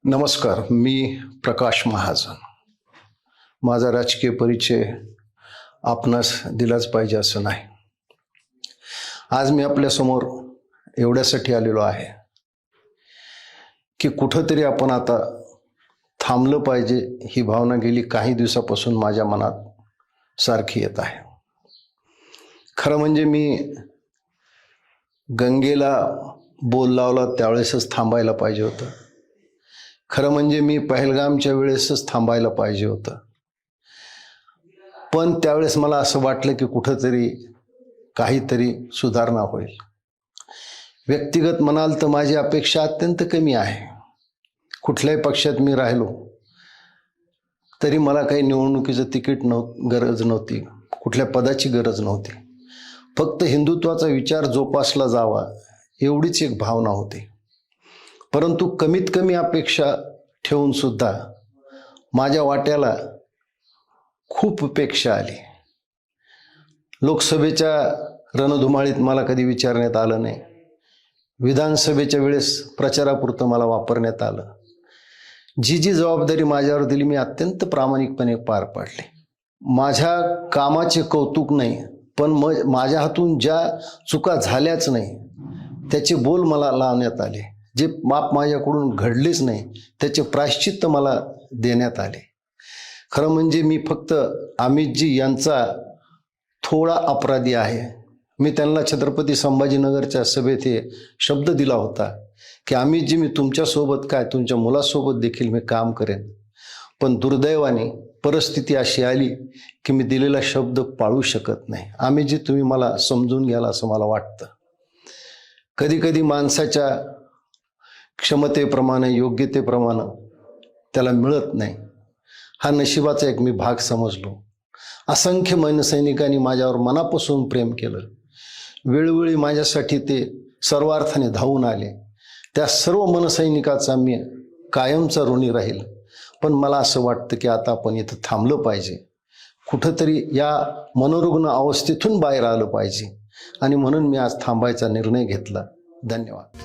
नमस्कार, मी प्रकाश महाजन. माझा राजकीय परिचय आपणास दिलाच पाहिजे असं नाही. आज मी आपल्यासमोर एवढ्यासाठी आलेलो आहे की कुठंतरी आपण आता थांबलं पाहिजे, ही भावना गेली काही दिवसापासून माझ्या मनात सारखी येत आहे. खरं म्हणजे मी गंगेला बोल लावला त्यावेळेसच थांबायला पाहिजे होतं. खरं म्हणजे मी पहलगामच्या वेळेसच थांबायला पाहिजे होतं. पण त्यावेळेस मला असं वाटलं की कुठंतरी काहीतरी सुधारणा होईल. व्यक्तिगत म्हणाल तर माझी अपेक्षा अत्यंत कमी आहे. कुठल्याही पक्षात मी राहिलो तरी मला काही निवडणुकीचं तिकीट गरज नव्हती, कुठल्या पदाची गरज नव्हती. फक्त हिंदुत्वाचा विचार जोपासला जावा एवढीच एक भावना होती. परंतु कमीत कमी अपेक्षा ठेवून सुद्धा माझ्या वाट्याला खूप अपेक्षा आली. लोकसभेच्या रणधुमाळीत मला कधी विचारण्यात आलं नाही. विधानसभेच्या वेळेस प्रचारापुरतं मला वापरण्यात आलं. जी जबाबदारी माझ्यावर दिली मी अत्यंत प्रामाणिकपणे पार पाडली. माझ्या कामाचे कौतुक नाही, पण माझ्या हातून ज्या चुका झाल्याच नाही त्याचे बोल मला लावण्यात आले. जे माप माझ्याकडून घडलेच नाही त्याचे प्रायश्चित्त मला देण्यात आले. खरं म्हणजे मी फक्त अमितजी यांचा थोडा अपराधी आहे. मी त्यांना छत्रपती संभाजीनगरच्या सभेत हे शब्द दिला होता की अमितजी, मी तुमच्यासोबत काय तुमच्या मुलासोबत देखील मी काम करेन. पण दुर्दैवाने परिस्थिती अशी आली की मी दिलेला शब्द पाळू शकत नाही. अमितजी, तुम्ही मला समजून घ्याल असं मला वाटतं. कधी कधी माणसाच्या क्षमतेप्रमाणे, योग्यतेप्रमाणे त्याला मिळत नाही. हा नशिबाचा एक मी भाग समजलो. असंख्य मनसैनिकांनी माझ्यावर मनापासून प्रेम केलं. वेळोवेळी माझ्यासाठी ते सर्वार्थाने धावून आले. त्या सर्व मनसैनिकाचा मी कायमचा ऋणी राहील. पण मला असं वाटतं की आता आपण इथं थांबलं पाहिजे, कुठंतरी या मनोरुग्ण अवस्थेतून बाहेर आलं पाहिजे. आणि म्हणून मी आज थांबायचा निर्णय घेतला. धन्यवाद.